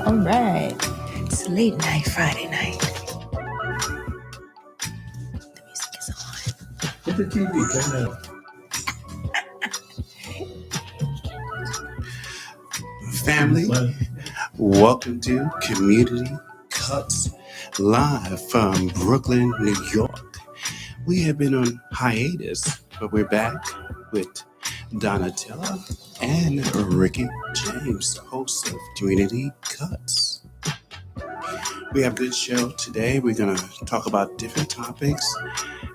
All right. It's late night, Friday night. The music is on. Hit the TV, turn it up. Family, welcome to Community Cuts live from Brooklyn, New York. We have been on hiatus, but we're back with Donnatella and Rickie James, the hosts of Community Cuts. We have a good show today. We're going to talk about different topics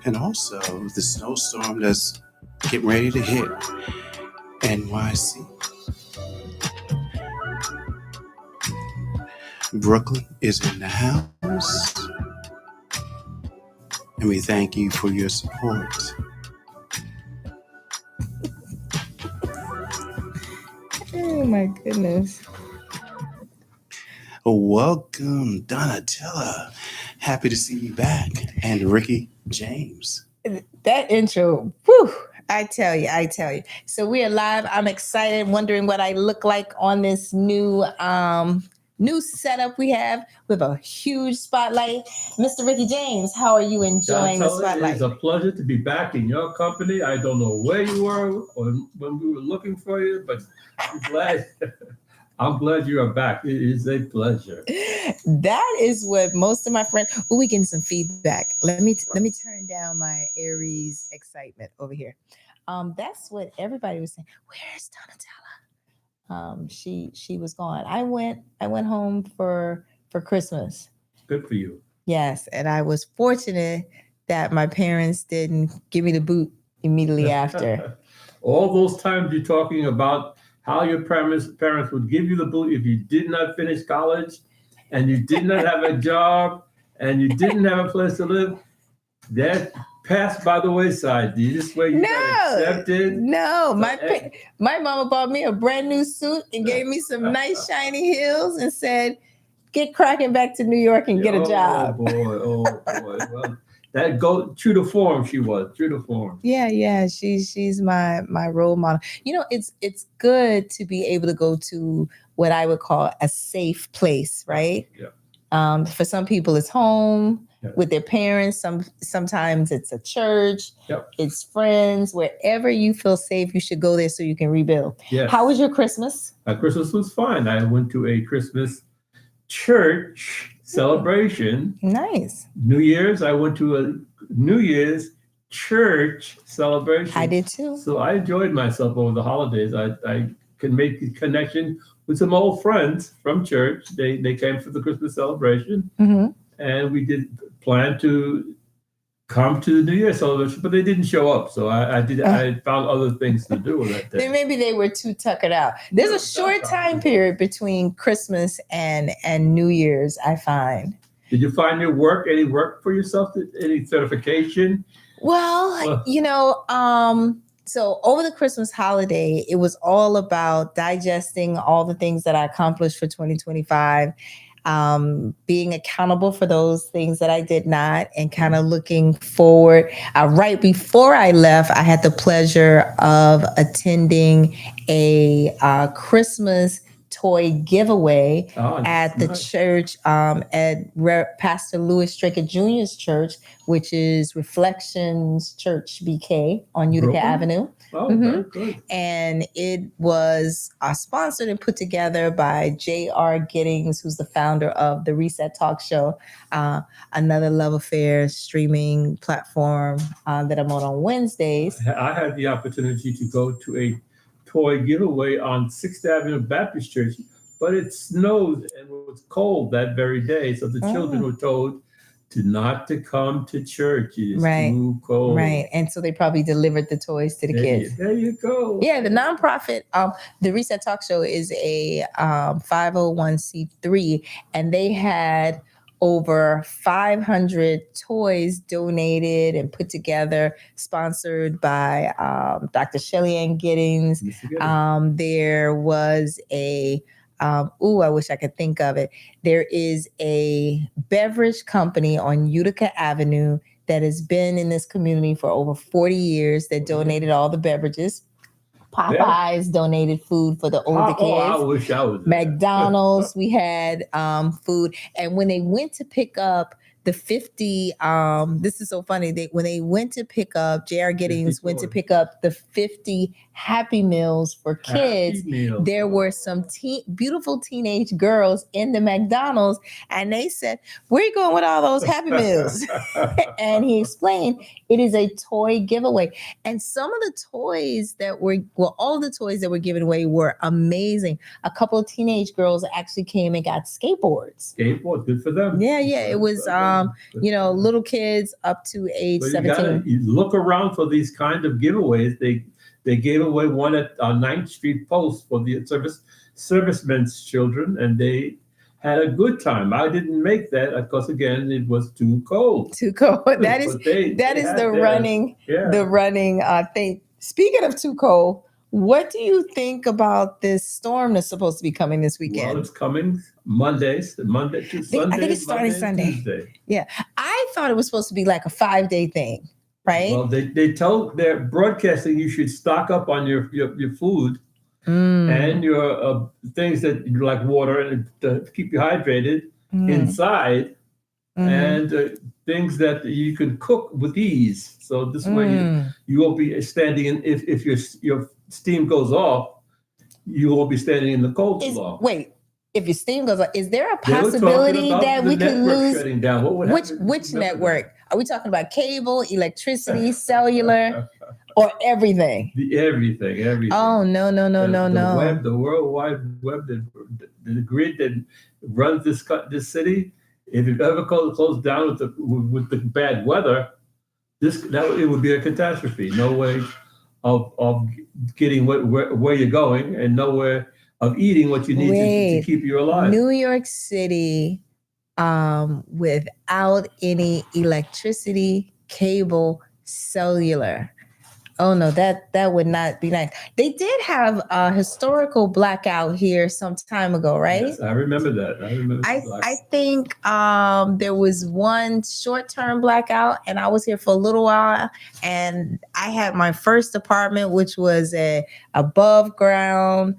and also the snowstorm that's getting ready to hit NYC. Brooklyn is in the house, and we thank you for your support. Oh my goodness. Welcome, Donnatella. Happy to see you back. And Rickie James. That intro, whew, I tell you. So we are live. I'm excited, wondering what I look like on this new setup we have with a huge spotlight. Mr. Rickie James, how are you enjoying the spotlight? It's a pleasure to be back in your company. I don't know where you were or when we were looking for you, but I'm glad you are back. It is a pleasure. That is what most of my friends. Oh, we getting some feedback. Let me turn down my Aries excitement over here. That's what everybody was saying. Where's Donnatella? She was gone. I went home for Christmas. Good for you. Yes, and I was fortunate that my parents didn't give me the boot immediately after. All those times you're talking about how your parents would give you the boot if you did not finish college and you did not have a job and you didn't have a place to live, that passed by the wayside. This way you got accepted. No, my mama bought me a brand new suit and gave me some nice shiny heels and said, get cracking back to New York and get a job. Oh boy. Well, that go true to form. She was true to form. Yeah. She's my role model. You know, it's good to be able to go to what I would call a safe place, right? Yeah. For some people, it's home with their parents. Sometimes it's a church. Yep. It's friends. Wherever you feel safe, you should go there so you can rebuild. Yes. How was your Christmas? My Christmas was fine. I went to a Christmas church celebration. Nice. New Year's, I went to a New Year's church celebration. I did too. So I enjoyed myself over the holidays. I can make a connection with some old friends from church. They came for the Christmas celebration, and we did plan to come to the New Year's celebration, but they didn't show up. So I found other things to do with that day. Then maybe they were too tuckered out. There's a short time period between Christmas and New Year's, I find. Did you find any work for yourself? Any certification? Well, so over the Christmas holiday, it was all about digesting all the things that I accomplished for 2025. Being accountable for those things that I did not, and kind of looking forward. Right before I left, I had the pleasure of attending a Christmas toy giveaway at the church, at Pastor Louis Strickett Jr.'s church, which is Reflections Church BK on Utica Avenue. Oh, very good. And it was sponsored and put together by J.R. Giddings, who's the founder of the Reset Talk Show, another love affair streaming platform that I'm on Wednesdays. I had the opportunity to go to a toy giveaway on 6th Avenue Baptist Church, but it snowed and it was cold that very day. So the children were told not to come to church. It is too cold. Right. And so they probably delivered the toys to the kids. There you go. Yeah, the nonprofit, the Reset Talk Show is a 501c3, and they had over 500 toys donated and put together, sponsored by Dr. Shelly Ann Giddings. There was a I wish I could think of it. There is a beverage company on Utica Avenue that has been in this community for over 40 years that donated all the beverages. Popeyes donated food for the older kids. I wish I was there. McDonald's, we had food. And when they went to pick up the 50, this is so funny. When they went to pick up, J.R. Giddings went to pick up the 50 Happy Meals for kids. There were some beautiful teenage girls in the McDonald's, and they said, "Where are you going with all those Happy Meals?" And he explained, it is a toy giveaway. And some of the toys all the toys that were given away were amazing. A couple of teenage girls actually came and got skateboards. Skateboard, good for them. Yeah. It was, little kids up to age 17. You look around for these kind of giveaways. They gave away one at 9th Street Post for the servicemen's children, and they had a good time. I didn't make that because, again, it was too cold. That is the running thing. Speaking of too cold, what do you think about this storm that's supposed to be coming this weekend? Well, it's coming Monday to Sunday. I think it's starting Sunday. Tuesday. Yeah. I thought it was supposed to be like a 5-day thing, right? Well, they tell their broadcasting you should stock up on your food and your things that you like water and to keep you hydrated inside, and things that you can cook with ease. So this way you won't be standing in if your steam goes off, you won't be standing in the cold too long. Wait, if your steam goes off, is there a possibility that we could lose? Shutting down. Which network? Are we talking about cable, electricity, cellular, or everything? Everything. Oh, no. The World Wide Web, the grid that runs this city, if it ever closed down with the bad weather, it would be a catastrophe. No way of getting where you're going, and nowhere of eating what you need to keep you alive. New York City, without any electricity, cable, cellular. Oh no, that would not be nice. They did have a historical blackout here some time ago, right? Yes, I remember that. I think there was one short-term blackout, and I was here for a little while, and I had my first apartment, which was a above ground,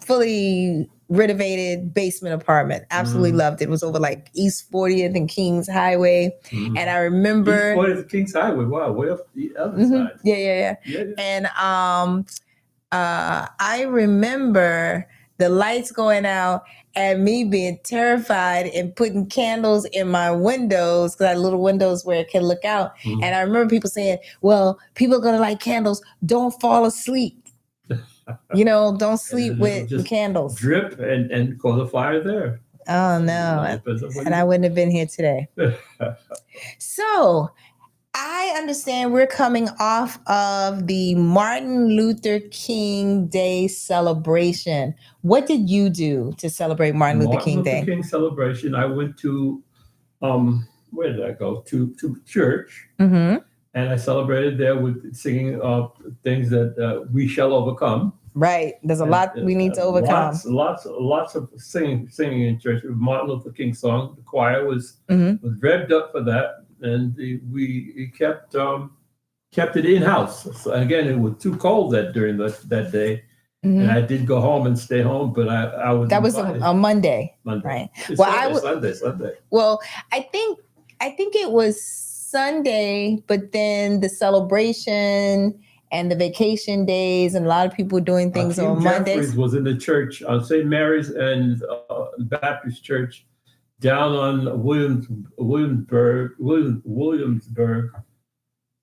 fully renovated basement apartment. Absolutely loved it. It was over like East 40th and Kings Highway. And I remember East 40th and Kings Highway. Wow, way up the other side. Yeah. And I remember the lights going out and me being terrified and putting candles in my windows, because I had little windows where it can look out. And I remember people saying, well, people are gonna light candles, don't fall asleep. Don't sleep with the candles. Drip and cause a fire there. Oh, no. And I wouldn't have been here today. So I understand we're coming off of the Martin Luther King Day celebration. What did you do to celebrate Martin Luther King Day? Martin Luther King celebration, I went to, where did I go? To church. And I celebrated there with singing things that we shall overcome. Right. There's a lot we need to overcome. Lots of singing in church. Martin Luther King song. The choir was revved up for that, and we kept it in house. So again, it was too cold during that day, and I did go home and stay home. But I was that was a Monday, right? Sunday. Well, I think it was Sunday, but then the celebration and the vacation days, and a lot of people doing things on Mondays. Jeffries was in the church on St. Mary's and Baptist Church down on Williamsburg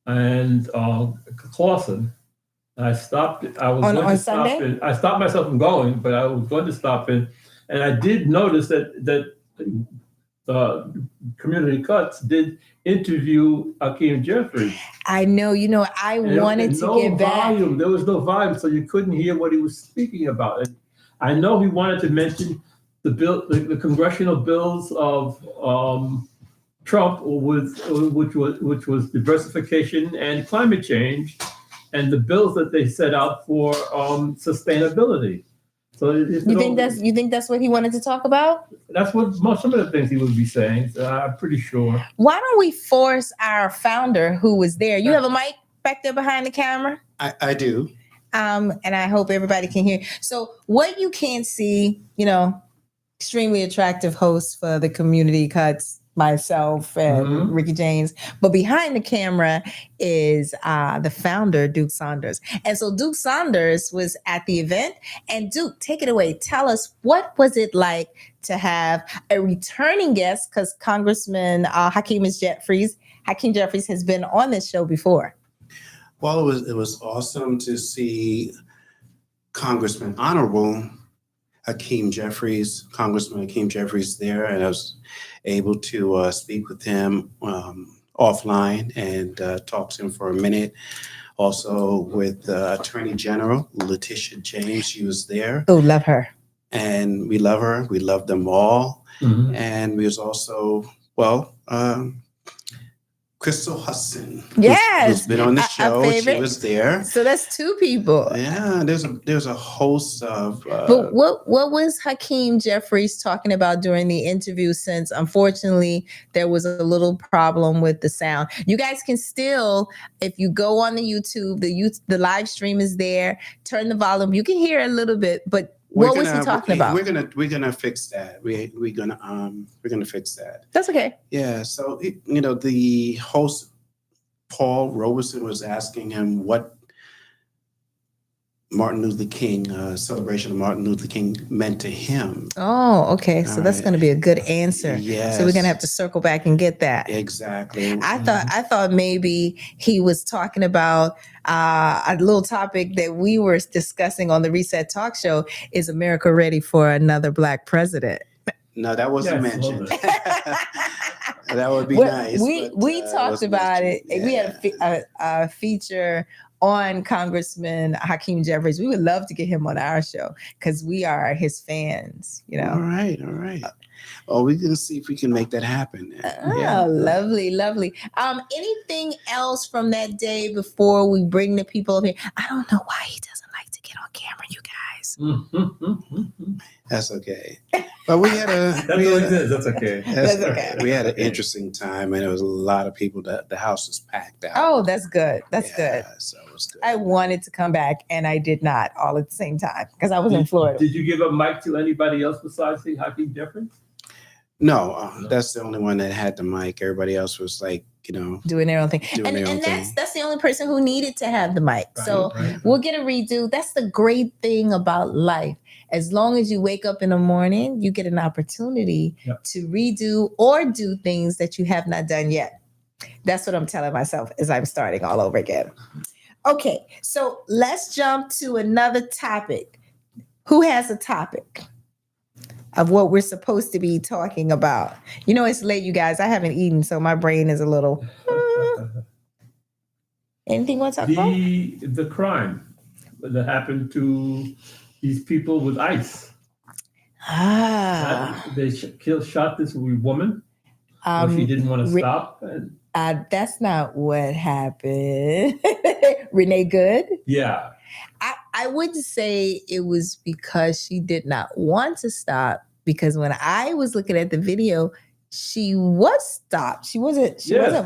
and Clawson. I stopped. I was going to stop in. I stopped myself from going, but I was going to stop in, and I did notice that Community Cuts did interview Hakeem Jeffries. I know, I wanted to get back. There was no volume, so you couldn't hear what he was speaking about. And I know he wanted to mention the congressional bills of Trump, which was diversification and climate change, and the bills that they set out for sustainability. So you think that's what he wanted to talk about? That's what some of the things he would be saying. So I'm pretty sure. Why don't we force our founder, who was there? You have a mic back there behind the camera? I do. And I hope everybody can hear. So what you can't see, extremely attractive host for the Community Cuts, myself and Rickie James. But behind the camera is the founder, Duke Saunders. And so Duke Saunders was at the event. And Duke, take it away. Tell us, what was it like to have a returning guest? Because Congressman Hakeem Jeffries has been on this show before. Well, it was awesome to see Congressman Honorable Hakeem Jeffries, Congressman Hakeem Jeffries there, and I was able to speak with him offline and talk to him for a minute. Also with Attorney General Letitia James, she was there. Oh, love her. And we love her. We love them all. And we was also, Crystal Hudson, who's been on the show. She was there. So that's two people. Yeah, there's a host of. But what was Hakeem Jeffries talking about during the interview? Since unfortunately there was a little problem with the sound. You guys can still, if you go on the YouTube, the live stream is there. Turn the volume. You can hear a little bit, but. What was he talking about? We're gonna fix that. We're gonna fix that. That's okay. Yeah. So the host Paul Robeson was asking him what Martin Luther King celebration of Martin Luther King meant to him. Oh, okay. So that's going to be a good answer. Yes. So we're going to have to circle back and get that. Exactly. I thought maybe he was talking about a little topic that we were discussing on the Reset Talk Show. Is America ready for another Black president? No, that wasn't mentioned. That would be nice. We talked about it. Yeah. We had a feature on Congressman Hakeem Jeffries. We would love to get him on our show because we are his fans, All right. Well, we're going to see if we can make that happen. Lovely. Anything else from that day before we bring the people up here? I don't know why he doesn't like to get on camera, you guys. That's okay. But we had That's okay. We had an interesting time, and there was a lot of people. The house was packed out. Oh, that's good. That's good. So it was good. I wanted to come back, and I did not all at the same time because I was in Florida. Did you give a mic to anybody else besides Hakeem Jeffries? No, that's the only one that had the mic. Everybody else was doing their own thing. And that's the only person who needed to have the mic. So we'll get a redo. That's the great thing about life. As long as you wake up in the morning, you get an opportunity to redo or do things that you have not done yet. That's what I'm telling myself as I'm starting all over again. Okay, so let's jump to another topic. Who has a topic of what we're supposed to be talking about? It's late, you guys. I haven't eaten, so my brain is a little... Anything you want to talk about? The crime that happened to these people with ICE. They shot this woman. She didn't want to stop. That's not what happened. Renee Good? Yeah. I wouldn't say it was because she did not want to stop, because when I was looking at the video, she was stopped. She wasn't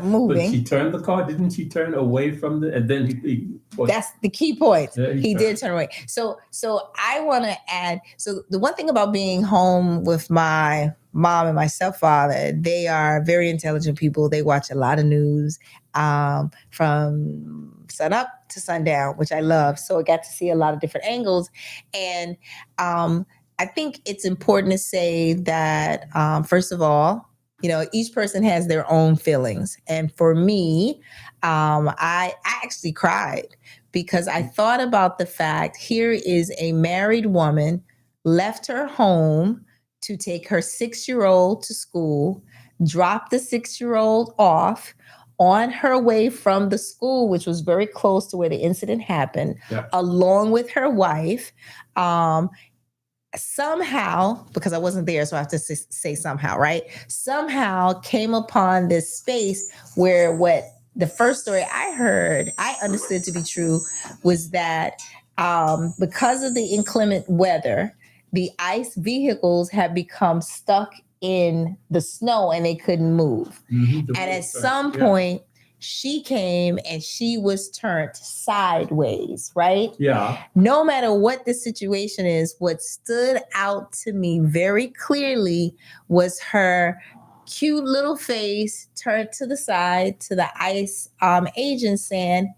moving. But she turned the car. Didn't she turn away from and then he that's the key point. Yeah, he did turn away. So I want to add, so the one thing about being home with my mom and my stepfather, they are very intelligent people. They watch a lot of news from sun up to sundown, which I love. So I got to see a lot of different angles. And I think it's important to say that, first of all, each person has their own feelings. And for me, I actually cried because I thought about the fact here is a married woman left her home to take her 6-year-old to school, dropped the 6-year-old off on her way from the school, which was very close to where the incident happened, along with her wife. Somehow, because I wasn't there, so I have to say somehow, right? Somehow came upon this space where what the first story I heard, I understood to be true, was that because of the inclement weather, the ICE vehicles had become stuck in the snow and they couldn't move. And at some point, she came and she was turned sideways, right? Yeah. No matter what the situation is, what stood out to me very clearly was her cute little face turned to the side to the ICE agent saying,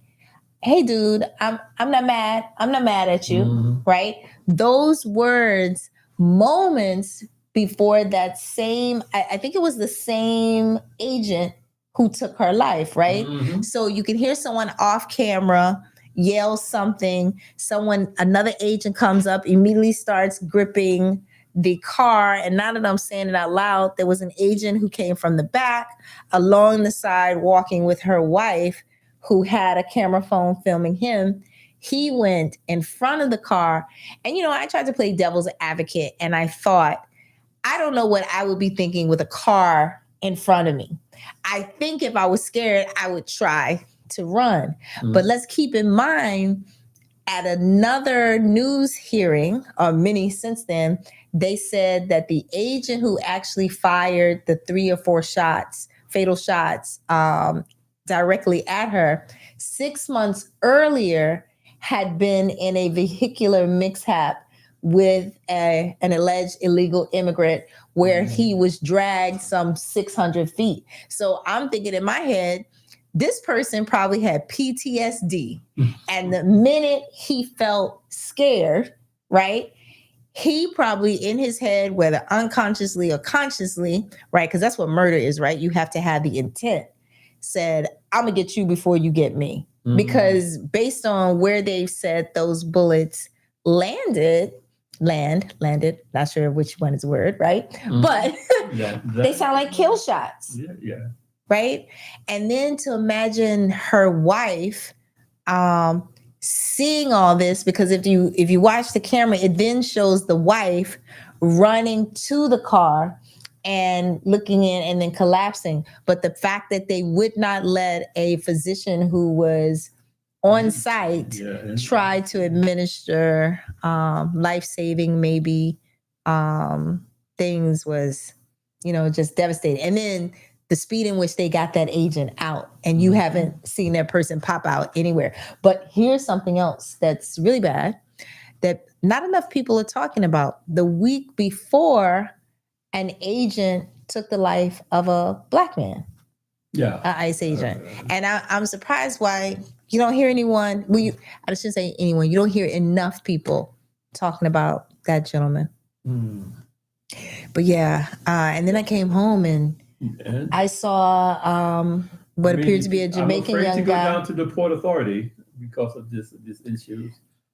"Hey, dude, I'm not mad. I'm not mad at you," right? Those words, moments before that same, I think it was the same agent who took her life, right? So you can hear someone off camera yell something. Another agent comes up, immediately starts gripping the car. And now that I'm saying it out loud, there was an agent who came from the back along the side walking with her wife, who had a camera phone filming him. He went in front of the car. And, I tried to play devil's advocate, and I thought, I don't know what I would be thinking with a car in front of me. I think if I was scared, I would try to run. But let's keep in mind, at another news hearing, or many since then, they said that the agent who actually fired the 3 or 4 fatal shots, directly at her 6 months earlier had been in a vehicular mishap with an alleged illegal immigrant where he was dragged some 600 feet. So I'm thinking in my head, this person probably had PTSD. And the minute he felt scared, right, he probably in his head, whether unconsciously or consciously, right, because that's what murder is, right? You have to have the intent, said, "I'm going to get you before you get me." Because based on where they've said those bullets landed, not sure which one is the word, right? But they sound like kill shots. Yeah. Right? And then to imagine her wife seeing all this, because if you watch the camera, it then shows the wife running to the car and looking in and then collapsing. But the fact that they would not let a physician who was on site try to administer life-saving maybe things was, just devastating. And then the speed in which they got that agent out, and you haven't seen that person pop out anywhere. But here's something else that's really bad that not enough people are talking about. The week before, an agent took the life of a Black man. Yeah. An ICE agent. And I'm surprised why you don't hear anyone, I shouldn't say anyone, you don't hear enough people talking about that gentleman. But yeah, and then I came home and I saw what appeared to be a Jamaican young guy. I'm afraid to go down to the Port Authority because of this issue.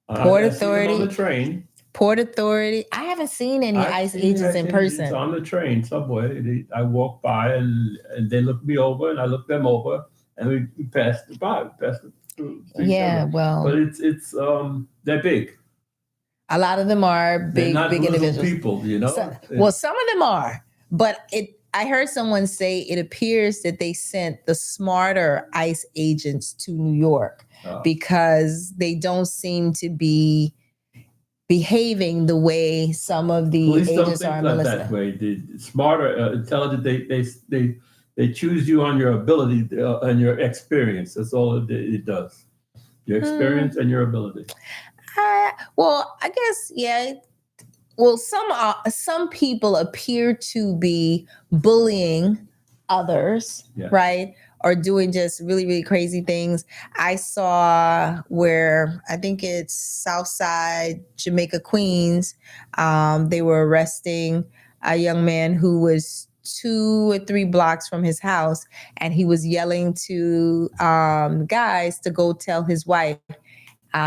Port Authority. On the train. Port Authority. I haven't seen any ICE agents in person. On the train, subway. I walked by and they looked me over and I looked them over and we passed through. Yeah, well. But it's they're big. A lot of them are big individuals. People, Some of them are, but I heard someone say it appears that they sent the smarter ICE agents to New York because they don't seem to be behaving the way some of the agents are in Melissa. That way. The smarter, intelligent, they choose you on your ability and your experience. That's all it does. Your experience and your ability. Well, I guess, yeah. Well, some people appear to be bullying others, right? Or doing just really, really crazy things. I saw where, I think it's Southside, Jamaica, Queens, they were arresting a young man who was 2 or 3 blocks from his house, and he was yelling to guys to go tell his wife.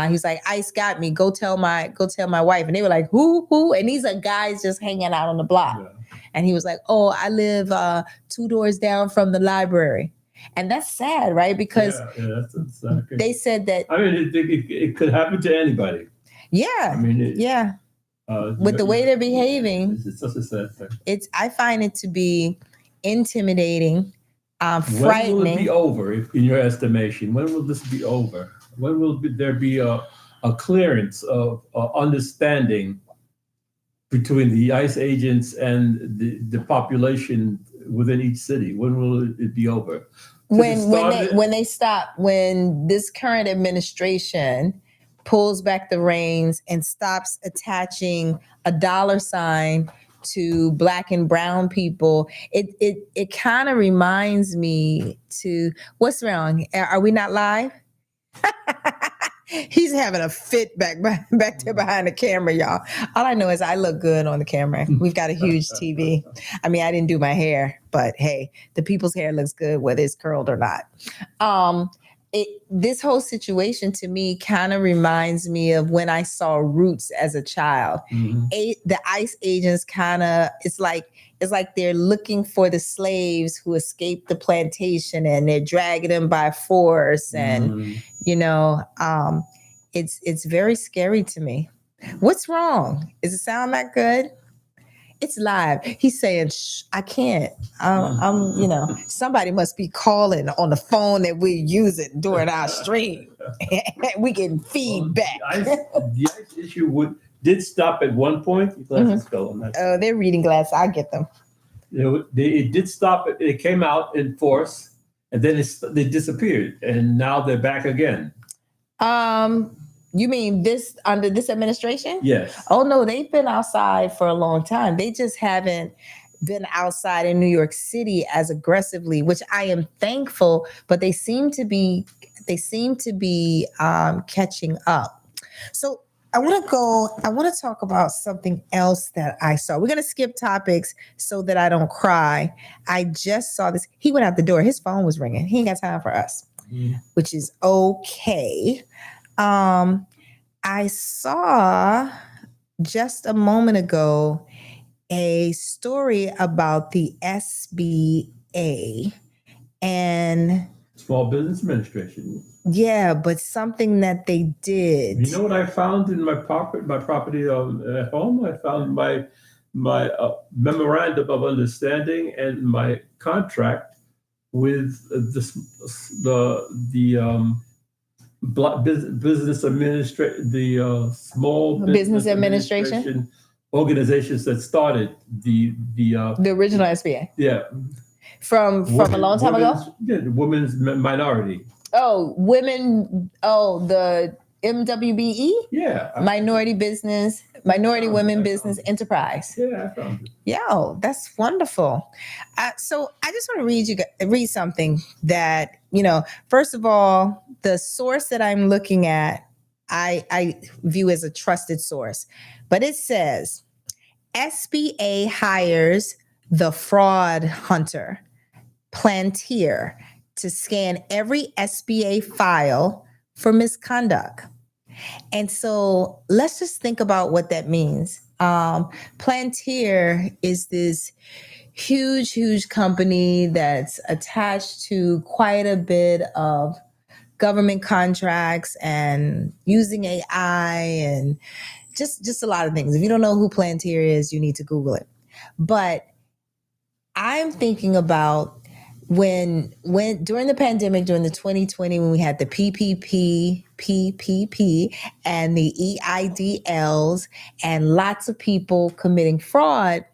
He's like, "ICE got me. Go tell my wife." And they were like, "Who?" And these are guys just hanging out on the block. Yeah. And he was like, "Oh, I live 2 doors down from the library." And that's sad, right? Because that's exactly. They said that. I mean, it could happen to anybody. Yeah. I mean, with the way they're behaving, it's such a sad thing. I find it to be intimidating, frightening. When will it be over, in your estimation? When will this be over? When will there be a clearance of understanding between the ICE agents and the population within each city? When will it be over? when this current administration pulls back the reins and stops attaching a dollar sign to Black and brown people, it kind of reminds me to, what's wrong? Are we not live? He's having a fit back there behind the camera, y'all. All I know is I look good on the camera. We've got a huge TV. I mean, I didn't do my hair, but hey, the people's hair looks good whether it's curled or not. This whole situation to me kind of reminds me of when I saw Roots as a child. Mhm. The ICE agents it's like they're looking for the slaves who escaped the plantation and they're dragging them by force. And, it's very scary to me. What's wrong? Does it sound that good? It's live. He's saying, shh, I can't. Somebody must be calling on the phone that we're using during our stream. We getting feedback. The ICE issue did stop at one point. Your glasses fell on that. Oh, they're reading glasses. I'll get them. It did stop. It came out in force, and then they disappeared, and now they're back again. You mean this under this administration? Yes. Oh no, they've been outside for a long time. They just haven't been outside in New York City as aggressively, which I am thankful, but they seem to be catching up. So I want to talk about something else that I saw. We're going to skip topics so that I don't cry. I just saw this. He went out the door. His phone was ringing. He ain't got time for us, which is okay. I saw just a moment ago a story about the SBA and Small Business Administration. Yeah, but something that they did. You know what I found in my property at home? I found my memorandum of understanding and my contract with the business administration, the small business administration organizations that started the original SBA. Yeah, from a long time ago. Yeah, the women's minority. Oh, women. Oh, the MWBE. Yeah, Minority Women Business Enterprise. Yeah, I found it. Yo, that's wonderful. So I just want to read something that, first of all, the source that I'm looking at, I view as a trusted source, but it says SBA hires the fraud hunter, Plantir, to scan every SBA file for misconduct. And so let's just think about what that means. Plantir is this huge company that's attached to quite a bit of government contracts and using AI and just a lot of things. If you don't know who Plantir is, you need to Google it. But I'm thinking about when during the pandemic, during the 2020, when we had the PPP and the EIDLs and lots of people committing fraud,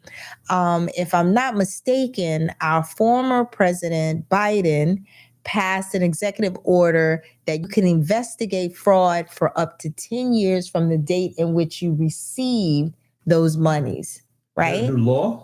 if I'm not mistaken, our former President Biden passed an executive order that you can investigate fraud for up to 10 years from the date in which you received those monies, right? New law?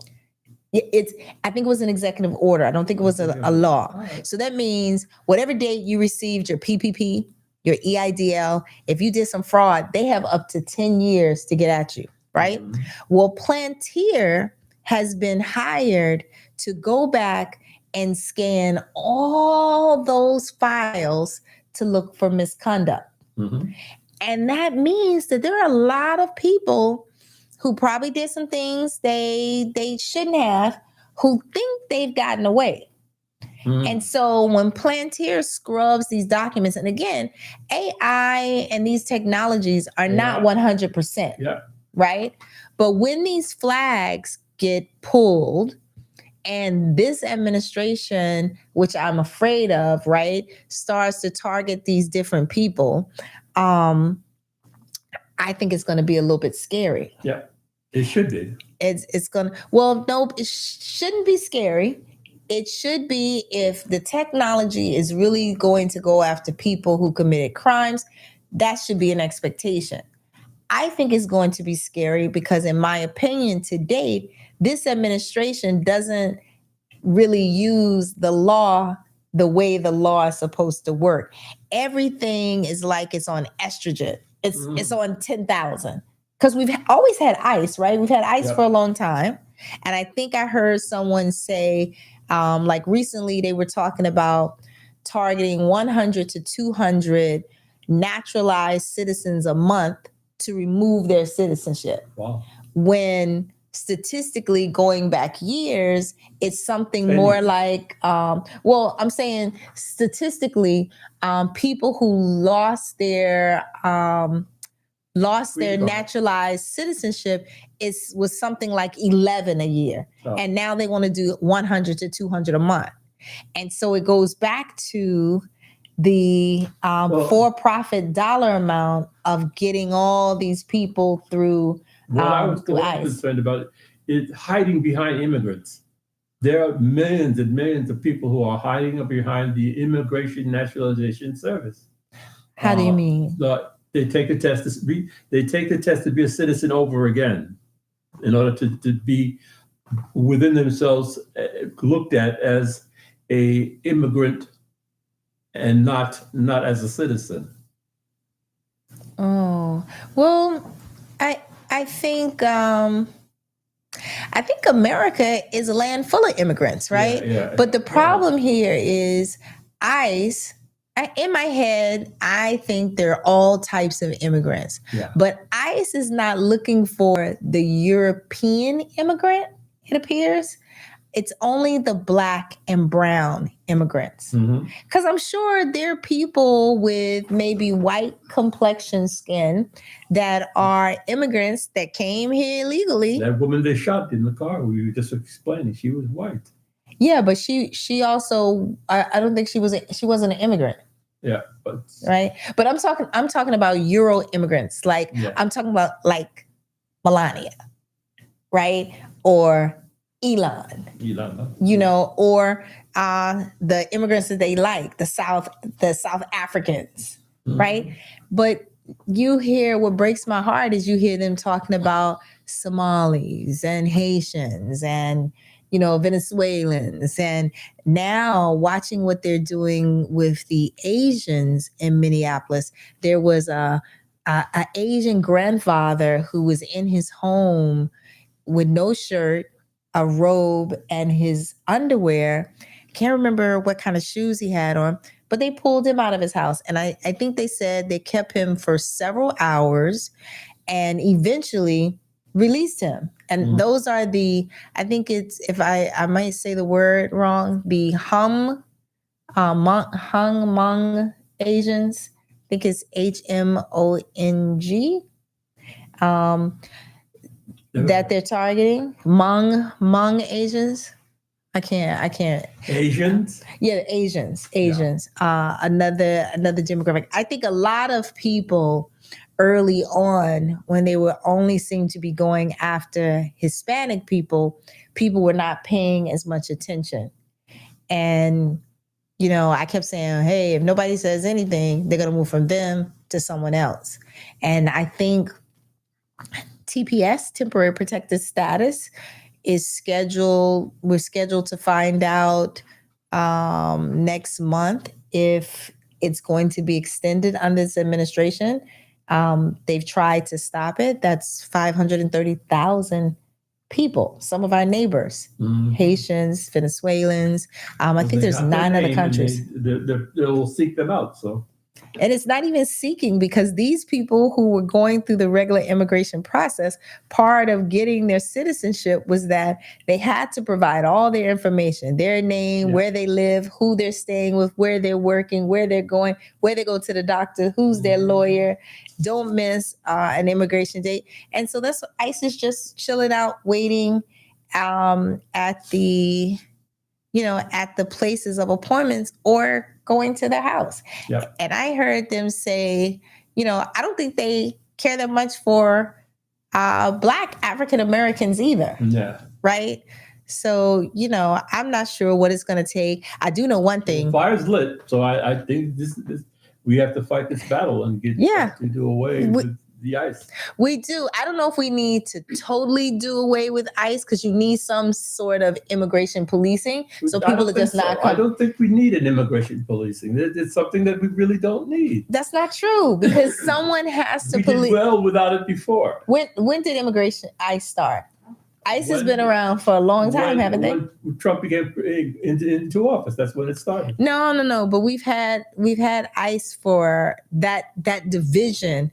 I think it was an executive order. I don't think it was a law. Right. So that means whatever date you received your PPP, your EIDL, if you did some fraud, they have up to 10 years to get at you, right? Mm-hmm. Well, Plantir has been hired to go back and scan all those files to look for misconduct. Mm-hmm. And that means that there are a lot of people who probably did some things they shouldn't have, who think they've gotten away. Mm-hmm. And so when Plantir scrubs these documents, and again, AI and these technologies are not 100%, right? But when these flags get pulled, and this administration, which I'm afraid of, right, starts to target these different people, I think it's going to be a little bit scary. Yeah, it should be. It's going to, well, no, it shouldn't be scary it should be, if the technology is really going to go after people who committed crimes, that should be an expectation. I think it's going to be scary because, in my opinion, to date, this administration doesn't really use the law the way the law is supposed to work. Everything is like it's on estrogen. It's on 10,000. Because we've always had ICE, right? We've had ICE for a long time. And I think I heard someone say, like recently, they were talking about targeting 100 to 200 naturalized citizens a month to remove their citizenship. Wow. When statistically, going back years, it's something more like, well, I'm saying statistically, people who lost their naturalized citizenship was something like 11 a year. Oh. And now they want to do 100 to 200 a month. And so it goes back to the for-profit dollar amount of getting all these people through what I was concerned about is hiding behind immigrants. There are millions and millions of people who are hiding behind the Immigration Naturalization Service. How do you mean? They take a test to be a citizen over again in order to be within themselves looked at as a immigrant and not as a citizen. Oh, well, I think America is a land full of immigrants, right? Yeah. But the problem here is ICE. In my head, I think there are all types of immigrants. Yeah. But ICE is not looking for the European immigrant, it appears. It's only the Black and brown immigrants. Because I'm sure there are people with maybe white complexion skin that are immigrants that came here illegally. That woman they shot in the car, we were just explaining, she was white. Yeah, but she also, I don't think she wasn't an immigrant. Yeah, right. But I'm talking about Euro immigrants. Like I'm talking about like Melania, right? Or Elon, you know, or the immigrants that they like, the South Africans, right? But you hear, what breaks my heart is you hear them talking about Somalis and Haitians and, you know, Venezuelans, and now watching what they're doing with the Asians in Minneapolis. There was a Asian grandfather who was in his home with no shirt, a robe, and his underwear. Can't remember what kind of shoes he had on, but they pulled him out of his house. And I think they said they kept him for several hours and eventually released him. And those are I think it's, if I might say the word wrong, the Hmong Asians. I think it's HMONG. That they're targeting. Hmong Asians. I can't. Asians? Yeah, Asians. Yeah. Another demographic. I think a lot of people early on, when they were only seemed to be going after Hispanic people were not paying as much attention. And, you know, I kept saying, hey, if nobody says anything, they're going to move from them to someone else. And I think TPS, temporary protected status, we're scheduled to find out next month if it's going to be extended under this administration. They've tried to stop it. That's 530,000 people, some of our neighbors, Haitians, Venezuelans. I think there's 9 other countries. They'll seek them out, so. And it's not even seeking, because these people who were going through the regular immigration process, part of getting their citizenship was that they had to provide all their information, their name, where they live, who they're staying with, where they're working, where they're going, where they go to the doctor, who's their lawyer. Don't miss an immigration date. And so that's what ICE is just chilling out, waiting at the places of appointments or going to their house. Yep. And I heard them say, you know, I don't think they care that much for Black African Americans either. Yeah. Right? So, I'm not sure what it's going to take. I do know one thing. The fire's lit, so I think this we have to fight this battle and get to do away with the ICE. We do. I don't know if we need to totally do away with ICE because you need some sort of immigration policing. So people are just not I don't think we need an immigration policing. It's something that we really don't need. That's not true because someone has to police. We did well without it before. When did immigration ICE start? ICE has been around for a long time, haven't they? When Trump began into office, that's when it started. No. But we've had ICE for that division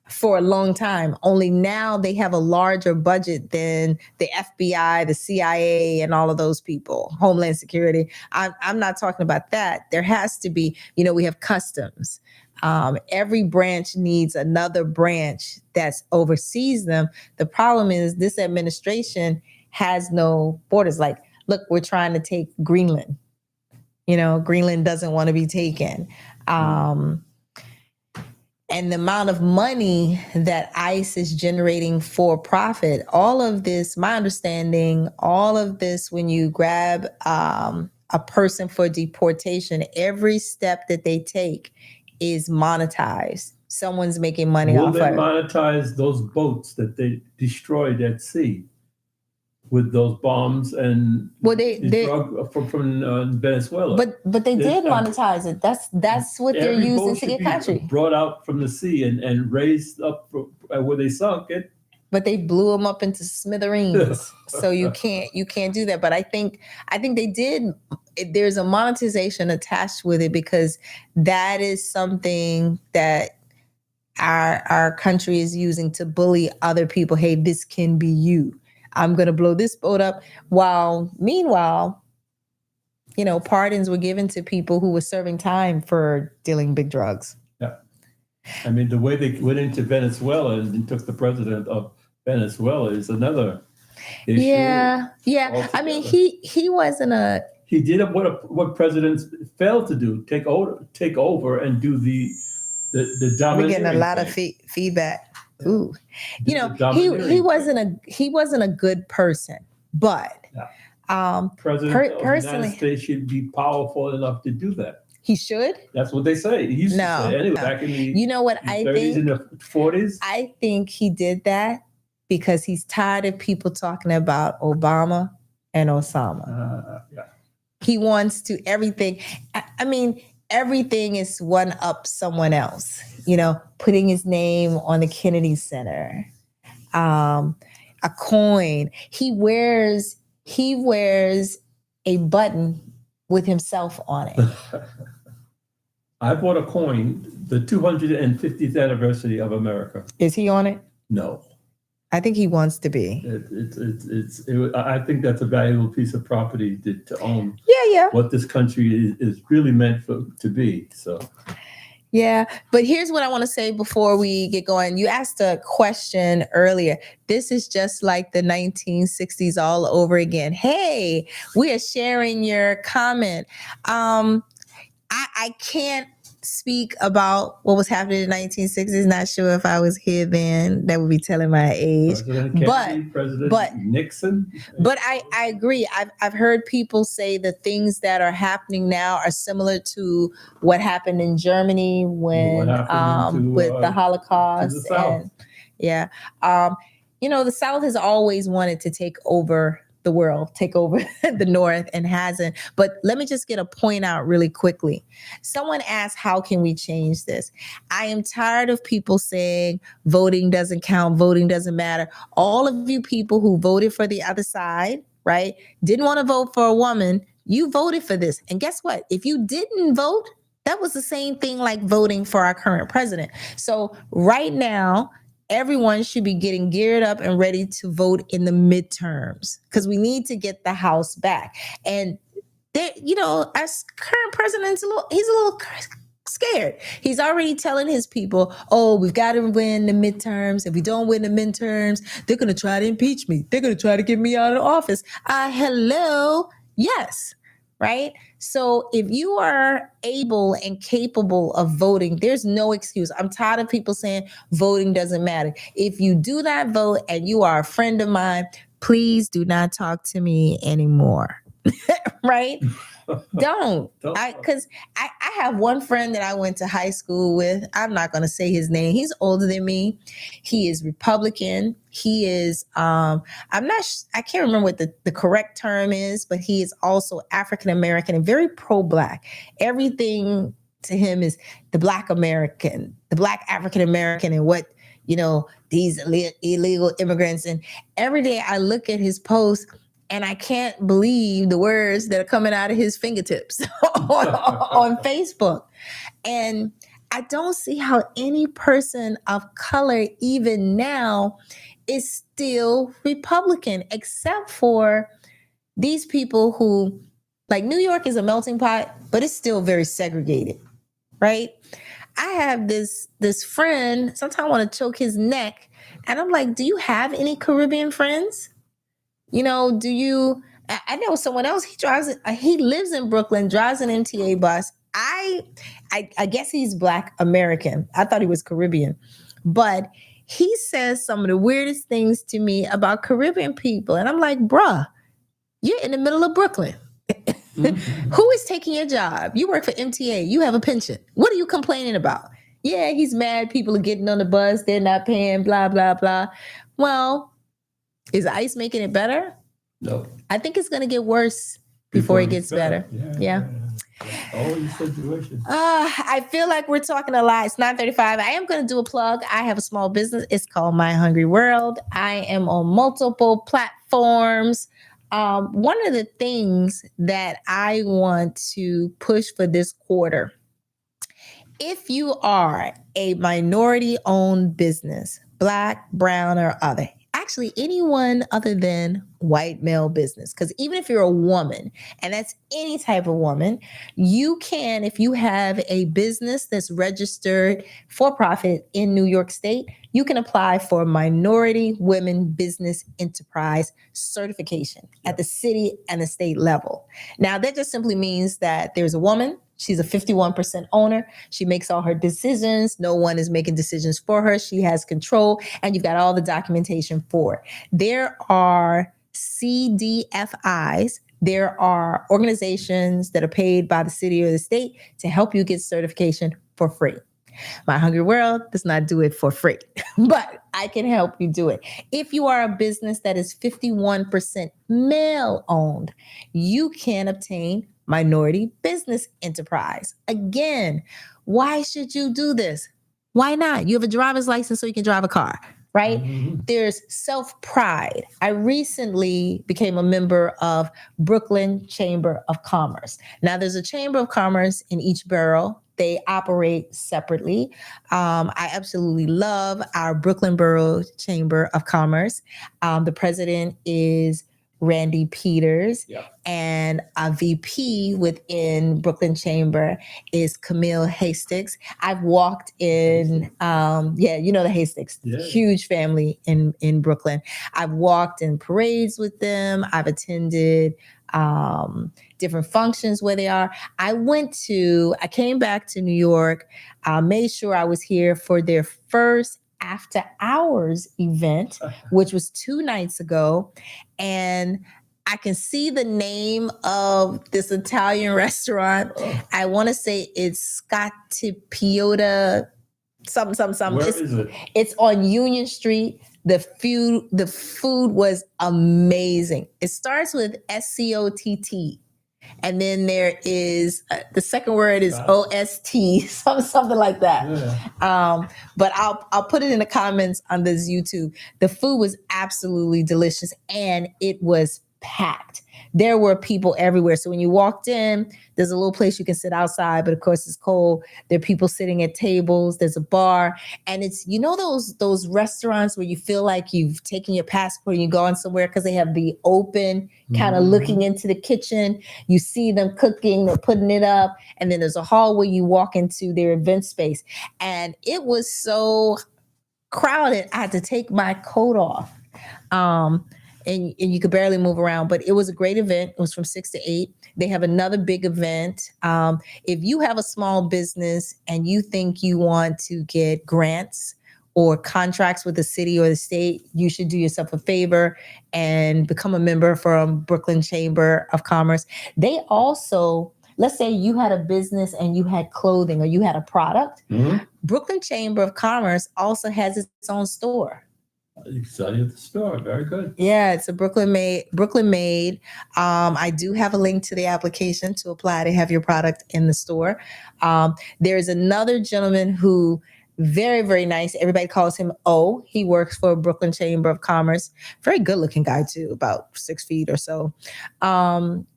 for a long time. Only now they have a larger budget than the FBI, the CIA, and all of those people. Homeland Security. I'm not talking about that. There has to be. We have customs. Every branch needs another branch that oversees them. The problem is this administration has no borders. Like, look, we're trying to take Greenland. Greenland doesn't want to be taken. And the amount of money that ICE is generating for profit, all of this, my understanding, all of this, when you grab a person for deportation, every step that they take is monetized. Someone's making money off of it. Will they monetize those boats that they destroyed at sea with those bombs and drug from Venezuela? But they did monetize it. That's what they're using to get country. Brought out from the sea and raised up where they sunk it. But they blew them up into smithereens. So you can't do that. But I think they did. There's a monetization attached with it because that is something that our country is using to bully other people. Hey, this can be you. I'm going to blow this boat up. Meanwhile, pardons were given to people who were serving time for dealing big drugs. Yeah. I mean, the way they went into Venezuela and took the president of Venezuela is another issue. Yeah. Altogether. I mean, he wasn't a... He did what presidents failed to do, take over and do the dominating. We're getting a lot of feedback. Ooh. He wasn't a good person, but President of the United States should be powerful enough to do that. He should? That's what they say. He used to say anyway, back in the 30s and the 40s. I think he did that because he's tired of people talking about Obama and Osama. Yeah. He wants to everything. I mean, everything is one up someone else, putting his name on the Kennedy Center, a coin. He wears a button with himself on it. I bought a coin, the 250th anniversary of America. Is he on it? No. I think he wants to be. I think that's a valuable piece of property to own. Yeah. What this country is really meant to be. So. Yeah, but here's what I want to say before we get going. You asked a question earlier. This is just like the 1960s all over again. Hey, we are sharing your comment. I can't speak about what was happening in the 1960s. Not sure if I was here then. That would be telling my age. President Kennedy, President Nixon. But I agree. I've heard people say the things that are happening now are similar to what happened in Germany when with the Holocaust. The South. The South has always wanted to take over the world, take over the North, and hasn't. But let me just get a point out really quickly. Someone asked, how can we change this? I am tired of people saying voting doesn't count, voting doesn't matter. All of you people who voted for the other side, right, didn't want to vote for a woman, you voted for this. And guess what? If you didn't vote, that was the same thing like voting for our current president. So right now, everyone should be getting geared up and ready to vote in the midterms because we need to get the House back. And our current president's he's a little scared. He's already telling his people, we've got to win the midterms. If we don't win the midterms, they're going to try to impeach me. They're going to try to get me out of office. Hello? Yes. Right? So if you are able and capable of voting, there's no excuse. I'm tired of people saying voting doesn't matter. If you do not vote and you are a friend of mine, please do not talk to me anymore. Right? Don't. Because I have one friend that I went to high school with. I'm not going to say his name. He's older than me. He is Republican. He is, I can't remember what the correct term is, but he is also African-American and very pro-Black. Everything to him is the Black American, the Black African-American, and what, these illegal immigrants. And every day I look at his posts, and I can't believe the words that are coming out of his fingertips on Facebook. And I don't see how any person of color, even now, is still Republican, except for these people who, like, New York is a melting pot, but it's still very segregated, right? I have this friend, sometimes I want to choke his neck, and I'm like, do you have any Caribbean friends? I know someone else, he lives in Brooklyn, drives an MTA bus. I guess he's Black American. I thought he was Caribbean. But he says some of the weirdest things to me about Caribbean people. And I'm like, bruh, you're in the middle of Brooklyn. Mm-hmm. Who is taking your job? You work for MTA. You have a pension. What are you complaining about? Yeah, he's mad. People are getting on the bus. They're not paying, blah, blah, blah. Well, is ICE making it better? No. I think it's going to get worse before it gets better. Yeah. Always situation. I feel like we're talking a lot. It's 9:35. I am going to do a plug. I have a small business. It's called MyHungryWorld. I am on multiple platforms. One of the things that I want to push for this quarter, if you are a minority-owned business, Black, brown, or other, actually anyone other than white male business, because even if you're a woman, and that's any type of woman, you can, if you have a business that's registered for profit in New York State, you can apply for Minority Women Business Enterprise certification at the city and the state level. Now, that just simply means that there's a woman. She's a 51% owner. She makes all her decisions. No one is making decisions for her. She has control, and you've got all the documentation for it. There are CDFIs. There are organizations that are paid by the city or the state to help you get certification for free. MyHungryWorld does not do it for free, but I can help you do it. If you are a business that is 51% male owned, you can obtain Minority Business Enterprise. Again, why should you do this? Why not? You have a driver's license so you can drive a car, right? Mm-hmm. There's self-pride. I recently became a member of Brooklyn Chamber of Commerce. Now, there's a Chamber of Commerce in each borough. They operate separately. I absolutely love our Brooklyn Borough Chamber of Commerce. The president is Randy Peters, and a VP within Brooklyn Chamber is Camille Hastings. I've walked in, the Hastings, huge family in Brooklyn. I've walked in parades with them. I've attended different functions where they are. I came back to New York, made sure I was here for their first after hours event, which was 2 nights ago. And I can see the name of this Italian restaurant. I want to say it's Scottipiotta, something. Where is it? It's on Union Street. The food was amazing. It starts with SCOTT. And then there is the second word is OST, something like that. Yeah. But I'll put it in the comments on this YouTube. The food was absolutely delicious, and it was packed. There were people everywhere. So when you walked in, there's a little place you can sit outside, but of course it's cold. There are people sitting at tables. There's a bar, and it's, those restaurants where you feel like you've taken your passport and you go on somewhere because they have the open kind of looking into the kitchen. You see them cooking, they're putting it up, and then there's a hallway you walk into their event space. And it was so crowded, I had to take my coat off. And you could barely move around, but it was a great event. It was from 6 to 8. They have another big event. If you have a small business and you think you want to get grants or contracts with the city or the state, you should do yourself a favor and become a member from Brooklyn Chamber of Commerce. They also, let's say you had a business and you had clothing or you had a product. Mm-hmm. Brooklyn Chamber of Commerce also has its own store. You can sell it at the store. Very good. Yeah, it's a Brooklyn made. I do have a link to the application to apply to have your product in the store. There's another gentleman who very, very nice. Everybody calls him O. He works for Brooklyn Chamber of Commerce. Very good looking guy too, about 6 feet or so.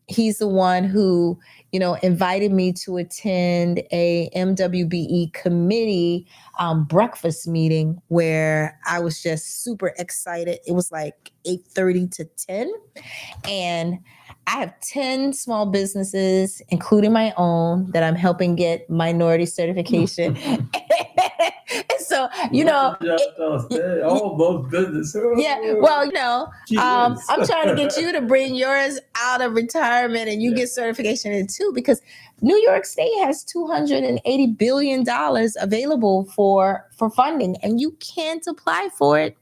He's the one who, invited me to attend a MWBE committee breakfast meeting where I was just super excited. It was like 8:30 to 10. And I have 10 small businesses, including my own, that I'm helping get minority certification. And so, all those businesses. Yeah, well, I'm trying to get you to bring yours out of retirement and you get certification in too, because New York State has $280 billion available for funding, and you can't apply for it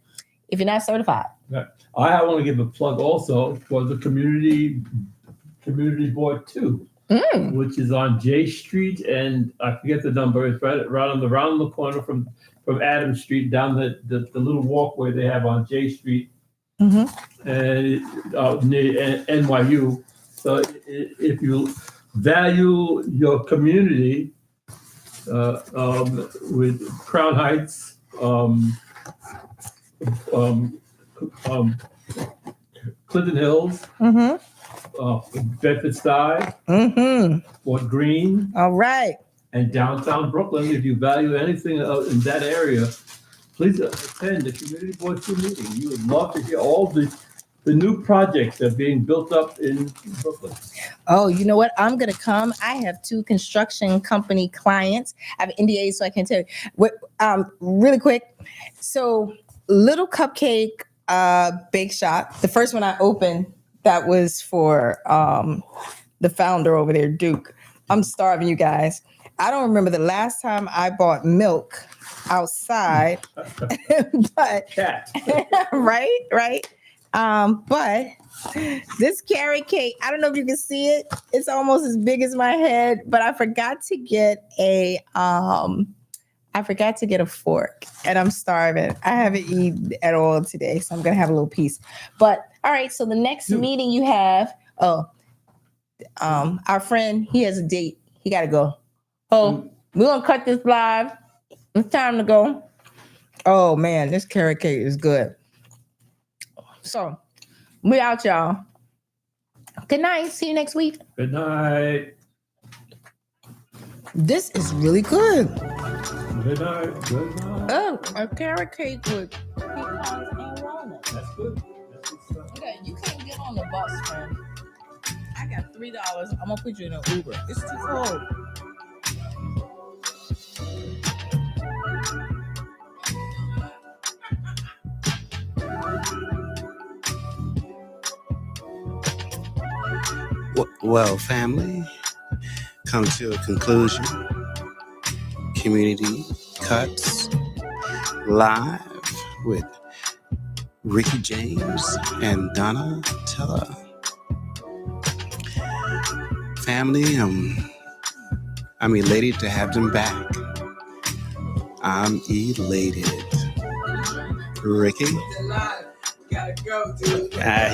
if you're not certified. Right. I want to give a plug also for the Community Board 2, which is on J Street, and I forget the number. It's right around the corner from Adams Street down the little walkway they have on J Street, and near NYU. So if you value your community with Crown Heights, Clinton Hills, Bedford-Stuy, Fort Greene. All right. And downtown Brooklyn. If you value anything in that area, please attend the Community Board 2 meeting. You would love to hear all the new projects that are being built up in Brooklyn. Oh, you know what? I'm going to come. I have 2 construction company clients. I have NDAs, so I can't tell you. What, really quick. So, Little Cupcake Bake Shop. The first one I opened, that was for the founder over there, Duke. I'm starving, you guys. I don't remember the last time I bought milk outside, but right. But this carrot cake, I don't know if you can see it. It's almost as big as my head, but I forgot to get a fork, and I'm starving. I haven't eaten at all today, so I'm gonna have a little piece. But all right, so the next meeting you have, our friend, he has a date. He gotta go. Oh, we're gonna cut this live. It's time to go. Oh man, this carrot cake is good. So we out, y'all. Good night. See you next week. Good night. This is really good. Good night. Good night. Oh, a carrot cake with pecans and walnuts. That's good. That's good stuff. Okay, you can't get on the bus, friend. I got $3. I'm gonna put you in an Uber. It's too cold. Well, family, come to a conclusion. Community Cuts live with Rickie James and Donnatella. Family, I'm elated to have them back. I'm elated. Rickie? Gotta go, dude. I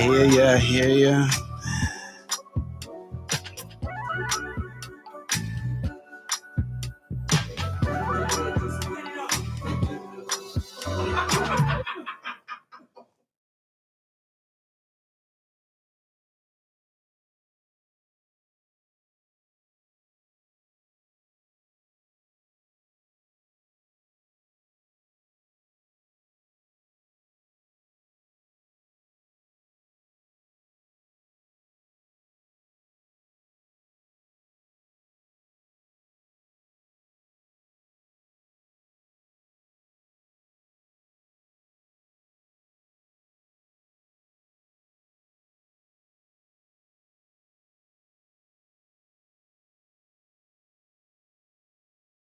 hear ya.